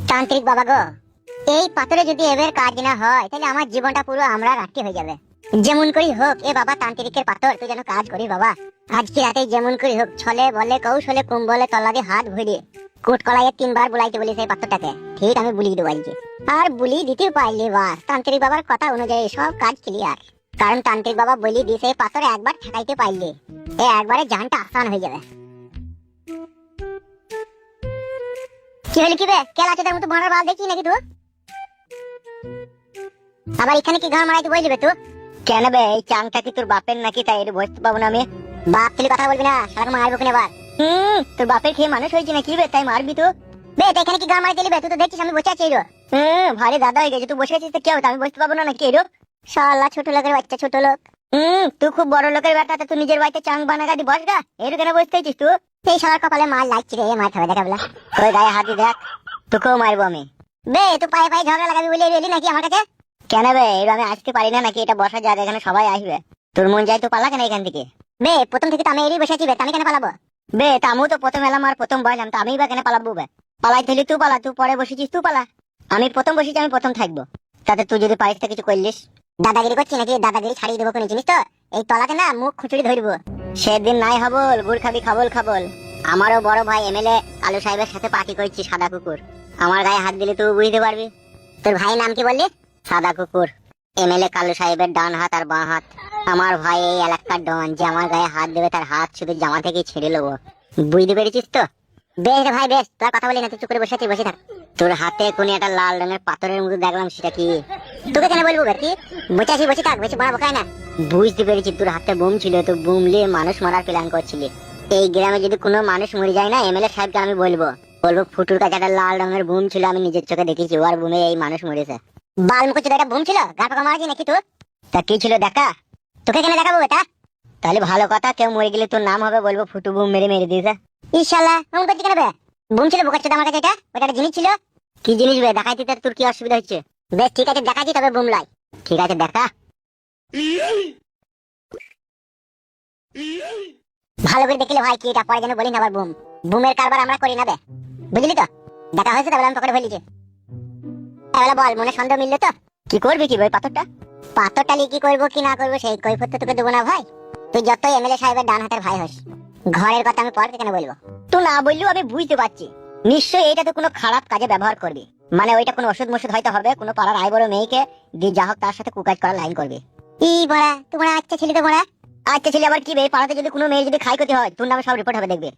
তান্ত্রিক বাবা গো, এই পাথরে যদি এবার কাজ না হয় তাহলে আমার জীবনটা পুরো আমরা রাখতে হয়ে যাবে। যেমন করি হোক এ বাবা তান্ত্রিকের পাথর তুই যেন কাজ করি বাবা। আজকে রাতে যেমন করি হোক ছলে বলে কৌশলে কুম্বলে তলা দিয়ে হাত ভরিয়ে কোট কলাইয়ে 3 বার বুলাইতে বলিস এই পাথরটাকে। ঠিক আমি বুলিয়ে দেবো আজকে। আর বুলি দিতে পারলি বাস তান্ত্রিক বাবার কথা অনুযায়ী সব কাজ ক্লিয়ার। কারণ তান্ত্রিক বাবা বলি দিস এই পাথর একবার ঠেকাইতে পারলি এই একবারে জানটা আসান হয়ে যাবে। কি হলি কি বে কেলা চোদার মতো বড় বাল দেখি নাকি তুই? আবার এখানে কি গান মারাইতে বললি বে তুই? কেন বে এই চাংটা কি তোর বাপের নাকি তাই এর বসতে পাবো না আমি? বাপ তুই কথা বলবি না শালাকে মারবো কেন এবার? তোর বাপের খেয়ে মানুষ হয়েছে নাকি বে তাই মারবি তুই? বে এখানে কি গান মারাইতে এলি বে? তুই তো দেখছিস আমি বসে আছি এরো। ভারী দাদা হয়ে গেছে তুই বসে আছিস তো কি হবে আমি বসতে পাবো না নাকি এরো? শালা ছোট লোকের বাচ্চা ছোট লোক। তুই খুব বড় লোকের বেটা তুই নিজের বাড়িতে চাং বানাগা দি বস গা এরো কেন বসতে আছিস তুই? এই শালার কপালে মার লাগছে রে মার খাবে দেখা বলা। ওই গায়ে হাত দেখ তোকেও মারবো আমি। বে তুই পায়ে পায়ে ঝগড়া লাগাবি বলে এলি নাকি আমার কাছে? কেন বে এবার আমি আসতে পারি না নাকি? এটা বসার জায়গা এখানে সবাই আসবে তোর মন যায় তো পালা কেন এখান থেকে? বে প্রথম থেকে তো আমি এরই বসে আছি বে আমি কেন পালাবো? বে তা আমিও তো প্রথম এলাম আর প্রথম বসলাম তো আমি বা কেন পালাবো বে? পালাইতে হলে তুই পালা তুই পরে বসেছিস তুই পালা। আমি প্রথম বসেছি আমি প্রথম থাকবো। তাতে তুই যদি পারিস কিছু করলিস দাদাগিরি করছি নাকি? দাদাগিরি ছাড়িয়ে দেবো কোনো জিনিস তো এই তলাকে না মুখ খুচুড়ি ধরবো। সেদিন নাই হবল গুড় খাবি খাবল খাবল। আমারও বড় ভাই এমএলএ কালু সাহেবের সাথে পার্টি করছি সাদা কুকুর। আমার গায়ে হাত দিলে তুই বুঝতে পারবি। তোর ভাইয়ের নাম কি বললি? সাদা কুকুর। এমএলএ কালু সাহেবের ডান হাত আর বাঁ হাত। আমার ভাই এই এলাকার ডন যে আমার গায়ে হাত দেবে তার হাত শুধু জামা থেকে ছেড়ে নেবো। বুঝতে পেরেছিস তো? বেশ রে ভাই বেশ তোর কথা বলি না তুই চুপ করে বসে আছিস বসে থাক। তোর হাতে কোন একটা লাল রঙের পাথরের মতো দেখলাম সেটা কি? তোকে কেন বলবো কি? বসে আছি বসে থাক বেশি বড় বকায় না। বুঝতে পেরেছি তোর হাতে বোম ছিল তো বোম নিয়ে মানুষ মারার প্ল্যান করছিলি। এই গ্রামে যদি কোনো মানুষ মরে যায় না এমএলএ সাহেবকে আমি বলবো ফুটুর কাছে একটা লাল রঙের বুম ছিল আমি নিজের চোখে দেখেছি ওর বুমে এই মানুষ মরেছে। বাল মুখে চোদা একটা বুম ছিল গা পাকা মারা যায় নাকি তোর? তা কি ছিল দেখা? তোকে কেন দেখাবো বেটা? তাহলে ভালো কথা কেউ মরে গেলে তোর নাম হবে বলবো ফুটু বুম মেরে মেরে দিয়েছে। ইনশাআল্লাহ এমন করছি কেন বে? বুম ছিল বোকা চোদা আমার কাছে এটা ওটা একটা জিনিস ছিল। কি জিনিস বে দেখাইতে তোর কি অসুবিধা হচ্ছে? বেশ ঠিক আছে দেখাচ্ছি তবে বুম লাই। ঠিক আছে দেখা। ভালো করে দেখলে ভাই কি এটা পরে যেন বলি না আবার বুম। বুমের কারবার আমরা করি না বে বুঝলি তো? দেখা হয়েছে তবে আমি পকেটে ফেলেছি। এবার বল মনে সন্দেহ মিললো তো? কি করবি কি ভাই পাথরটা? পাথরটা নিয়ে কি করবো কি না করবো সেই কৈফিয়ত তোকে দেবো না ভাই। তুই যতই এমএলএ সাহেবের ডান হাতের ভাই হোস ঘরের কথা আমি পরে কেন বলবো? তুই না বললেও আমি বুঝতে পারছি নিশ্চয়ই এটা তো কোনো খারাপ কাজে ব্যবহার করবি। মানে ওইটা কোনো ওষুধ মশুদ হয়তো হবে কোনো পাড়ার আই বড় মেয়েকে দিয়ে যা হোক তার সাথে কুকাজ করার লাইন করবি। ই বড়া তোমার আচ্ছা ছেলে তো বড়া। আচ্ছা ছেলে আবার কি বে পাড়াতে যদি কোনো মেয়ে যদি খাই ক্ষতি হয় তোর নামে সব রিপোর্ট হবে দেখবে।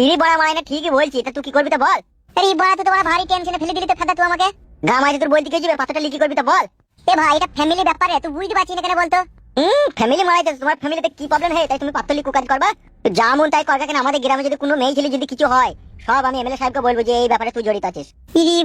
ইরি বড়া মানে ঠিকই বলছি তা তুই কি করবি তা বল। আরে বড়া তুই তো বড় ভারী টেনশনে ফেলে দিলি তো ফাদা তুই আমাকে। গা মাঝে তোর বলতে গেছিস পাথরটা লিখি করবি তা বল। এ ভাই এটা ফ্যামিলি ব্যাপারে তুই বুঝতে পারছিস না কেন বলতো? ফ্যামিলি মারাইতে তোমার ফ্যামিলিতে কি প্রবলেম হয় তাই তুমি পাথর লিখু কাজ করবা? যা মন তাই করবা কেন? আমাদের গ্রামে যদি কোনো মেয়ে ছেলে যদি কিছু হয় সব আমি এমএলএ সাহেবকে বলবো যে এই ব্যাপারে তুই জড়িত আছিস। ইরি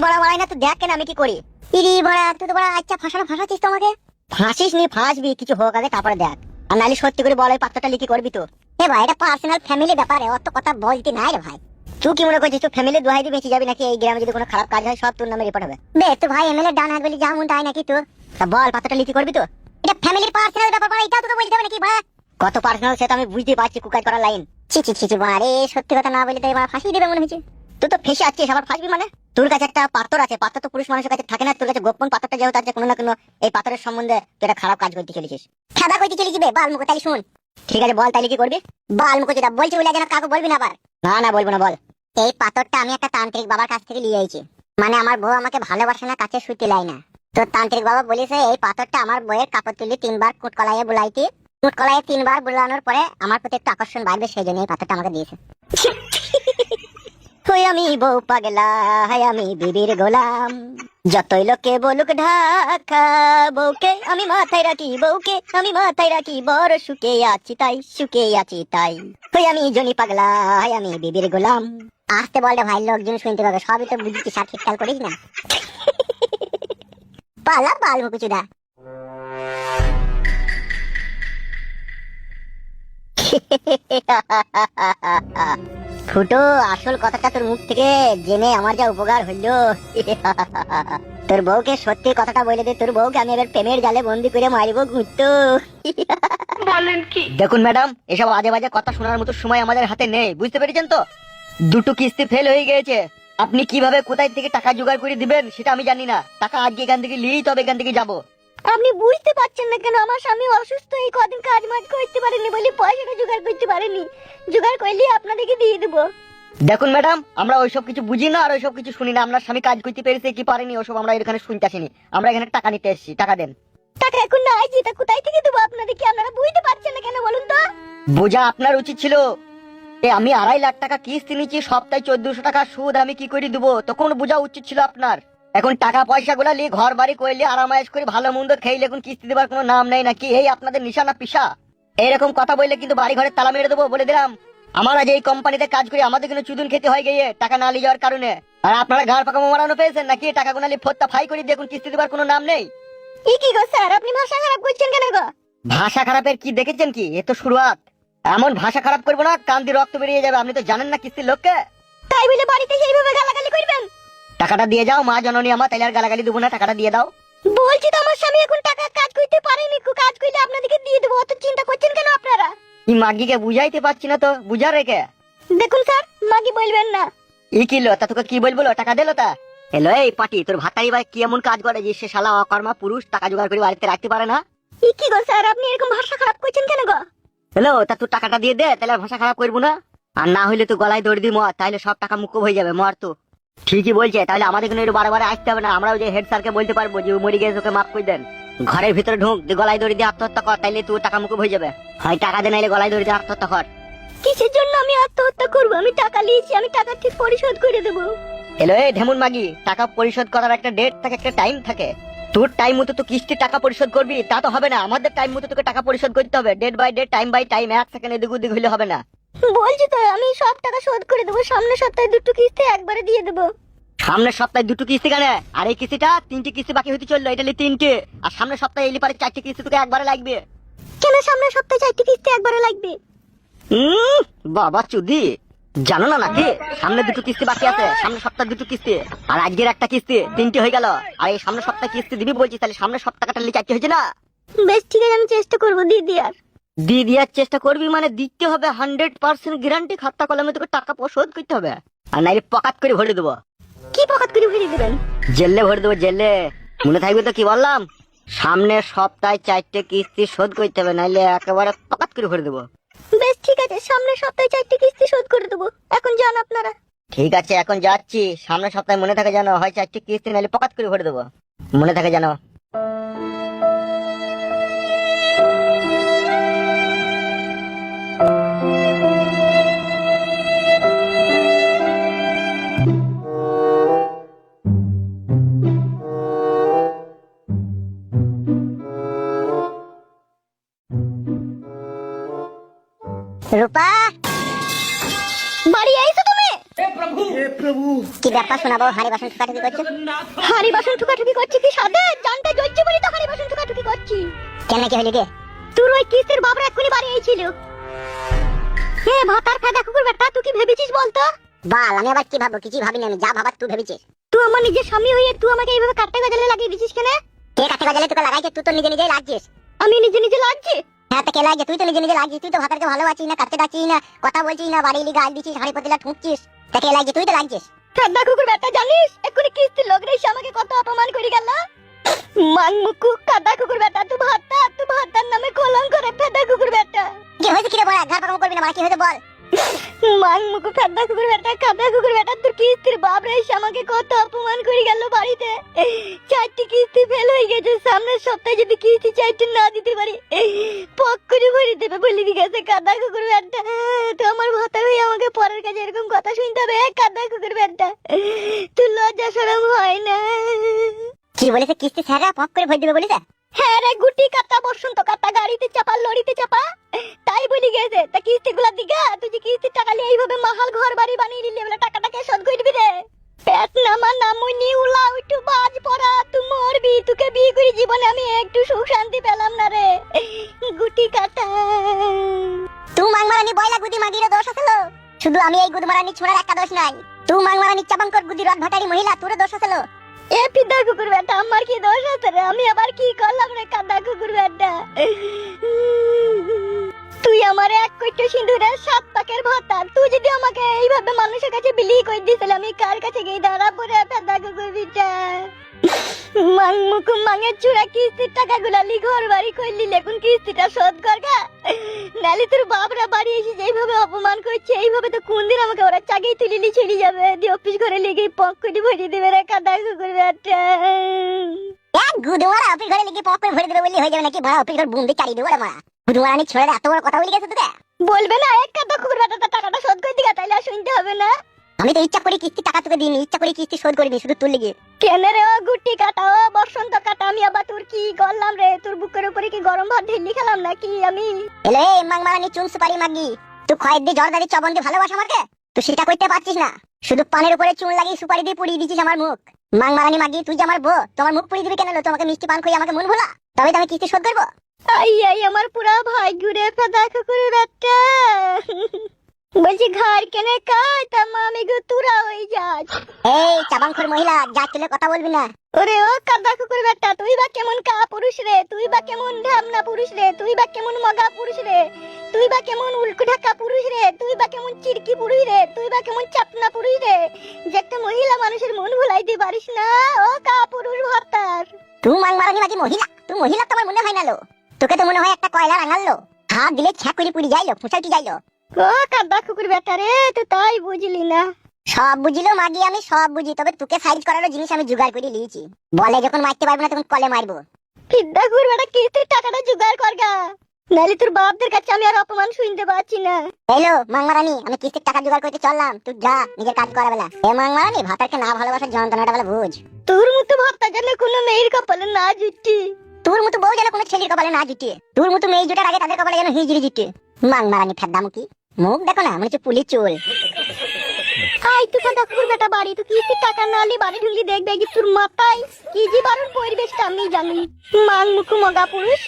বড়া মারাই না তুই দেখ কেন আমি কি করি। ইরি বড়া তুই তো বড় আচ্ছা ফাঁসাচ্ছিস তো আমাকে। ফাঁসিস নি ফাঁসবি কিছু হোক আগে তারপরে দেখ। আর নালি সত্যি করে বল ওই পাথরটা লিখি করবি তো? এ ভাই এটা পার্সোনাল ফ্যামিলি ব্যাপারে অত কথা বলতে নাই রে ভাই। তুই কি মনে করছিস তুই ফ্যামিলি দোহাই দিয়ে বেঁচে যাবি নাকি? এই গ্রামে যদি কোনো খারাপ কাজ হয় সব তোর নামে রিপোর্ট হবে। বে তুই ভাই এমএলএ ডান হাত বলি যা মন তাই নাকি তোর? তা বল পাথরটা লিখি করবি তো? এটা ফ্যামিলির পার্সোনাল ব্যাপার বড় এটা তোকে বলতে হবে নাকি ভাই? কত পার্সোনাল সেটা আমি বুঝতে পারছি কুকাজ করার লাইন। ছি বাড়ে সত্যি কথা না বলি তো এবার ফাঁসি দেবে মনে হচ্ছে। তুই তো ফেসে আছিস আবার ফাঁসবি মানে? তোর কাছে একটা পাথর আছে পাথর তো পুরুষ মানুষের কাছে থাকে না তোর কাছে গোপন পাথরটা যেহেতু আছে কোনো না কোনো এই পাথরের সম্বন্ধে তুই একটা খারাপ কাজ করতে চলেছিস। খেদা করতে চলেছি বে বাল মুখো তাই শুন। ঠিক আছে বল তাইলে কি করবি? বাল মুখো যেটা বলছি বলে যেন কাউকে বলবি না আবার। না বলবো না বল। এই পাথরটা আমি একটা তান্ত্রিক বাবার কাছ থেকে নিয়ে আইছি। মানে আমার বউ আমাকে ভালোবাসে না কাছে শুতে লাই না তো তান্ত্রিক বাবা বলেছে এই পাথরটা আমার বইয়ের কাপড় তুলি 3 বার কুটকলাইয়ে বুলাইতে কুটকলাইয়ে 3 বার বুলানোর পরে আমার প্রতি একটু আকর্ষণ বাড়বে সেই জন্য এই পাথরটা আমাকে দিয়েছে। হই আমি বউ পাগলা হাই আমি বিবির গোলাম যতই লোকে বলুক ঢাকা বউকে আমি মাথায় রাখি বউকে আমি মাথায় রাখি বড় সুখে আছি তাই হই আমি জনি পাগলা হাই আমি বিবির গোলাম। আসতে বললে ভাই লোকজন শুনতে পাবে সবই তো বুঝছি সার ঠিকঠাক করিস না। পালা বাল মুকুচুদা। ফুটো আসল কথাটা তোর মুখ থেকে জেনে আমার যা উপকার হইলো। তোর বউকে সত্যি কথাটা বলে দে তোর বউকে আমি এবার প্রেমের জালে বন্দি করে মারিবো ঘুরতো। বলেন কি? দেখুন ম্যাডাম এসব আজে বাজে কথা শোনার মতো সময় আমাদের হাতে নেই বুঝতে পেরেছেন তো? দুটো কিস্তি ফেল হয়ে গেছে। আপনি কিভাবে কোথায় থেকে টাকা জোগাড় করে দিবেন সেটা আমি জানি না। টাকা আজকে এখান থেকে নিয়েই তবে এখান থেকে যাবো। আপনি বুঝতে পারছেন না কেন? আমার স্বামী অসুস্থ, এই কদিন কাজ মাজ করতে পারেনি বলে পয়সাটা জোগাড় করতে পারেনি। জোগাড় করলে আপনাদেরকে দিয়ে দেবো। দেখুন ম্যাডাম, আমরা ওইসব কিছু বুঝি না আর ওইসব কিছু শুনি না। আপনার স্বামী কাজ করতে পেরেছে কি পারেনি ওসব আমরা এখানে শুনতে আসিনি। আমরা এখানে টাকা নিতে এসেছি, টাকা দেন। টাকা এখন নাই, যেটা কোথায় থেকে দেবো আপনাদেরকে? আপনারা বুঝতে পারছেন না কেন বলুন তো? বোঝা আপনার উচিত ছিল। আমি 2.5 লাখ টাকা কিস্তি নিচ্ছি, সপ্তাহে 1400 টাকা সুদ, আমি কি করে দিব? তখন বোঝা উচিত ছিল আপনার। এখন টাকা পয়সা গুলা নিয়ে ঘর বাড়ি করলে আরামায়েশ করে ভালো মন্দ খেয়ে এখন কিস্তি দেবার কোনো নাম নেই নাকি? এই আপনাদের নিশানা পিসা। এরকম কথা বললে কিন্তু বাড়ি ঘরে তালা মেরে দেবো বলে দিলাম। আমরা যে এই কোম্পানিতে কাজ করি আমাদের কিন্তু চুদুন খেতে হয় গিয়ে টাকা না নিয়ে যাওয়ার কারণে। আর আপনারা ঘর পাকা মারানো পেয়েছেন নাকি? টাকা গুলা নিয়ে ফোরটা ফাই করে দেখুন, কিস্তি দেবার কোনো নাম নেই। কি গো স্যার, আপনি ভাষা খারাপ করছেন কেন গো? ভাষা খারাপের কি দেখেছেন কি? এ তো শুরুয়াত। এমন ভাষা খারাপ করবো না কান দিয়ে রক্ত বেরিয়ে যাবে। আপনি তো জানেন না কিস্তির লোককে। তাই বলে বাড়িতে সেইভাবে গালাগালি করবেন? টাকাটা দিয়ে যাও, মা জননী আমার, তাইলে আর গালাগালি দেবো না। টাকাটা দিয়ে দাও। বলছি তো আমার স্বামী এখন টাকা কাজ করতে পারেনি, কাজ করলে আপনাদেরকে দিয়ে দেবো। অত চিন্তা করছেন কেন আপনারা? এই মাগিকে বুঝাইতে পারছি না তো, বুঝা রেখে। দেখুন স্যার, মাগি বলবেন না। ই কিলো তা তোকে কি বলবো? টাকা দিলো তা? এলো এই পাটি, তোর ভাতাই ভাই কি এমন কাজ করে যে সে শালা অকর্মা পুরুষ টাকা জোগাড় করে বাড়িতে রাখতে পারে না? কি গো স্যার, আপনি এরকম ভাষা খারাপ করছেন কেন গো? হ্যালো, তা তুই টাকাটা দিয়ে দে, তাহলে আর ভাষা খারাপ করবো না। আর না হইলে তুই গলায় দড়ি দিয়ে মর, তাহলে সব টাকা মুক্ত হয়ে যাবে। মর তো। ঠিকই বলছে, তাহলে আমাদের কিন্তু একটু বারে আসতে হবে না। আমরা ওই যে হেড স্যারকে বলতে পারবো যে ও মরে গেছে, ওকে মাফ করে দেন। ঘরের ভিতরে ঢুক, গলায় দড়ি দিয়ে আত্মহত্যা কর, তাইলে তুই টাকা মুক্ত হয়ে যাবে। হয় টাকা দে, নাইলে গলায় দড়ি দিয়ে আত্মহত্যা কর। কিসের জন্য আমি আত্মহত্যা করবো? আমি টাকা নিয়েছি, আমি টাকা ঠিক পরিশোধ করে দেবো। এলো এই ঢেমুন মাগি, টাকা পরিশোধ করার একটা ডেট থাকে, একটা টাইম থাকে। তোর টাইম মতো তো কিস্তি টাকা পরিশোধ করবি তা তো হবে না। আমাদের টাইম মতো তোকে টাকা পরিশোধ করতে হবে। Date by date, time by time. 1 second এদিক ওদিক হইলে হবে না। বলছি তো আমি সব টাকা শোধ করে দেবো। সামনের সপ্তাহে 2টো কিস্তি একবারে দিয়ে দেবো। সামনের সপ্তাহে 2টো কিস্তি কেন? আর এই কিস্তিটা 3টে কিস্তি বাকি হতে চললো, এটা 3টে। আর সামনের সপ্তাহে এলি পারে 4টে কিস্তি তোকে একবারে লাগবে। কেন সামনের সপ্তাহে 4টে কিস্তি একবারে লাগবে? বাবা চুদি, জানো না নাকি সামনে 2টো কিস্তি বাকি আছে? সামনের সপ্তাহে 2টো কিস্তি আর আজকের একটা কিস্তি, 3টে হয়ে গেল। আর এই সামনের সপ্তাহে কিস্তি দিবি বলছিস, তাহলে সামনের সপ্তাহটা 4টে হয়েছে না? বেশ ঠিক আছে, আমি চেষ্টা করবো দিয়ে দেওয়ার। দিয়ে দেওয়ার চেষ্টা করবি মানে দিতে হবে 100% গ্যারান্টি। খাতা কলমে তোকে টাকা পরিশোধ করতে হবে, আর নাইলে পকাত করে ভরে দেবো। কি পকাত করে ভরে দেবেন? জেলে ভরে দেবো, জেলে। মনে থাকবে তো কি বললাম? সামনের সপ্তাহে 4টে কিস্তি শোধ করতে হবে, নাইলে একেবারে পকাত করে ভরে দেবো। বেশ ঠিক আছে, সামনের সপ্তাহে 4টে কিস্তি শোধ করে দেবো। এখন যান আপনারা। ঠিক আছে, এখন যাচ্ছি। সামনের সপ্তাহে মনে থাকে জানো, হয় 4টে কিস্তি নাইলে পকাত করে ভরে দেবো। মনে থাকে জানো। রূপা, বাড়ি আইছো তুমি? কি ব্যাপার শোনাবো? হাড়ি বাসন ঠুকাঠুকি করছো? হাড়ি বাসন ঠুকাঠুকি করছি কি সাথে? জানটা জ্বলছে বলি তো হাড়ি বাসন ঠুকাঠুকি করছি। কেন কি হইলো গে? তোর ওই কিস্তির বাবরা এক্ষুনি বাড়ি আইছিল। হে ভাতার ফায়দা কুকুর বেটা, তুই কি ভেবেছিস বলতো? বাল, আমি আবার কি ভাববো? কিছু ভাবিনি আমি, যা ভাবার তুই ভেবেছিস। তুই আমার নিজের স্বামী হয়ে তুই আমাকে এইভাবে কাটতে গজালে লাগিয়ে দিছিস কেন? কে কাটতে গজালে তোকে লাগাইছে? তুই তো নিজে নিজেই লাগছিস। আমি নিজে নিজে লাগছি? হ্যাঁ, তো কে লাগছে? তুই তো নিজে নিজে লাগছিস। তুই তো ভাতারকে ভালোবাসিস না, কাটতে ডাকছিস না, কথা বলছিস না, বাড়ি গাল দিচ্ছিস, হাড়ি পতিলা ঠুকছিস। তা কে লাগছে? তুই তো লাগছিস। ঠান্ডা কুকুর বেটা, জানিস এক্ষুনি কিস্তির লোক রে আমাকে কত অপমান করে গেল। মাংমুকু কাদা কুকুর বেটা, তুই ভাতার নামে কলঙ্ক রে ফেদা কুকুর বেটা। কি হয়েছে? কি রে বড়া, ঘর পাকাম করবি না? কি হয়েছে বল। মাংমুকু ফেদা কুকুর বেটা, কাদা কুকুর বেটা, তোর কিস্তির বাপ রে আমাকে কত অপমান করে গেল বাড়িতে। 4টে কিস্তি ফেল হয়ে গেছে। সামনের সপ্তাহে যদি কিস্তি 4টে না দিতে পারি পক করে ভরে দেবে বলে গেছে কাদা কুকুর বেটা। তো আমার ভাতা হয়ে আমাকে পরের কাছে এরকম কথা শুনতে হবে? কাদা কুকুর বেটা, তুই লজ্জা শরম হয় না? কি বলেছে? কিস্তি স্যাররা পক করে ভরে দেবে বলেছে? হ্যাঁ রে, গুটি কাটা, বসন্ত কাটা, গাড়িতে চাপা, লরিতে চাপা, তাই বলি গেছে। তা কিস্তি গুলা দিগা, তুই যে কিস্তির টাকা নিয়ে এইভাবে মাহাল ঘর বাড়ি বানিয়ে নিলি, বলে টাকাটাকে শোধ করে দিবি রে। পেট নামা নামুনি উলা উঠু বাজ পড়া, তুই মরবি। তোকে বিয়ে করে জীবনে আমি একটু সুখ শান্তি পেলাম না রে। গুটি কাটা, তুই মাংমারানি বয়লা গুদি মাগিরে দোষ আছে। শুধু আমি এই গুদমারানি ছোড়ার একটা দোষ নাই। তুই মাংমারানি চাবাঙ্কর গুদি রড ভাটারি মহিলা, তোর দোষ আছে। এ পিদা কুকুর বেটা, আমার কি দোষ আছে রে? আমি আবার কি করলাম রে কাদা কুকুর বেটা? তুই তুই আমার এক কইটো সিঁদুরের 7 পাকের ভাতার, তুই যদি আমাকে এইভাবে মানুষের কাছে বিলি করে দিছিস, আমি কার কাছে গিয়ে দাঁড়াবো রে ফেদা কুকুরবিটা? মাং মুকুম মাঙের চূড়া কিস্তির টাকাগুলা লি ঘর বাড়ি করলি, এখন কিস্তিটা শোধ কর গা, নালি তোর বাপরা বাড়ি এসে যেইভাবে অপমান করছে, এইভাবে তো কোন দিন আমাকে ওরা চাগিয়ে তুলিলি ছেড়ে যাবে, দিয়ে অফিস ঘরে লেগে পক করে ভরিয়ে দেবে রে কাদা কুকুরবিটা। এক গুদমারা অফিস ঘরে লিখে পক করে ভরে দেবে বললি হয়ে যাবে নাকি? ভাড়া অফিস ঘর বুম দিয়ে চালিয়ে দেবো রে মারা। গুদমারানি ছেড়ে এত বড় কথা বলে গেছে তোকে। বলবে না এক কাদা কুকুরবিটা টাকাটা শোধ করে দিগা, তাইলে আর শুনতে হবে না। আমি তো ইচ্ছা করে কিস্তি টাকা তোকে দিইনি, ইচ্ছা করে কিস্তি শোধ করিনি শুধু তোর লিগে। কেন রে ও গুটি কাটা, ও বসন্ত কাটা, আমি আবার তোর কি করলাম রে? তোর বুকের উপরে কি গরম ভাত ঢেলি খেলাম নাকি আমি? এলে মাংমারানি চুন সুপারি মাগি, তুই খয়ের দিয়ে জর্দারি চবন দিয়ে ভালোবাসা আমাকে, তুই সেটা করতে পারছিস না। শুধু পানের উপরে চুন লাগিয়ে সুপারি দিয়ে পুড়িয়ে দিচ্ছিস আমার মুখ। মাংমারানি মাগি, তুই যে আমার বউ, তোমার মুখ পুড়িয়ে দিবি কেন? তোমাকে মিষ্টি পান খাইয়ে আমাকে মন ভোলা, তবে তো আমি কিস্তি শোধ করবো। আই আই আমার পুরা ভাই ঘুরে ফেদা কুকুরের একটা। বলছি ঘর কেনে কাজ তা মামি গো তুরা হয়ে যাস। এই চাবাংখোর মহিলা, যা তুলে কথা বলবি না। ওরে ও কাদা কুকুর বেটা, তুই বা কেমন কা পুরুষ রে, তুই বা কেমন ঢামনা পুরুষ রে, তুই বা কেমন মগা পুরুষ রে, তুই বা কেমন উল্কু ঢাকা পুরুষ রে, তুই বা কেমন চিরকি পুরুষ রে, তুই বা কেমন চাপনা পুরুষ রে, যে একটা মহিলা মানুষের মন ভুলাইতে পারিস না। ও কা পুরুষ ভাতার। তুই মাংমারানি মাগি মহিলা, তুই মহিলা তোমার মনে হয় না লো, তোকে তো মনে হয় একটা কয়লা রাঙালো, হাত দিলে ছ্যাক করে পুড়ি যাইলো, ফুসাইটি যাইলো। ও কাদা কুকুর বেটা রে, তুই তাই বুঝলি না। সব বুঝিলো মাগি, আমি সব বুঝি, তবে তোকে সাইজ করার জিনিস আমি জোগাড় করে নিয়েছি। বলে যখন মারতে পারবো না তখন কলে মারবো। ফিদ্দা কুকুর বেটা কিস্তির টাকাটা জোগাড় কর গা, নাহলে তোর বাপদের কাছে আমি আর অপমান শুনতে পাচ্ছি না। এলো মাংমারানি, আমি কিস্তির টাকা জোগাড় করতে চললাম, তুই যা নিজের কাজ করা বেলা। এ মাংমারানি, ভাতারকে না ভালোবাসার যন্ত্রণাটা বেলা বুঝ। তোর মতো ভাবতা যেন কোনো মেয়ের কপালে না জুটি। তোর মতো বউ যেন কোনো ছেলের কপালে না জুটে, তোর মতো মেয়ে জুটার আগে তাদের কপালে যেন হিজড়ি জুটে। মাংমারানি ফেদ্দামুখী মুখ দেখো না, মনে হচ্ছে পুলিশ চোর। আই তুই কাদা কুকুর বেটা বাড়ি, তুই কিস্তির টাকা না হলে বাড়ি ঢুকলি দেখবে কি তোর মাথায় কি যে বারণ পরিবেশটা আমি জানি। মাং মুখু মগা পুরুষ।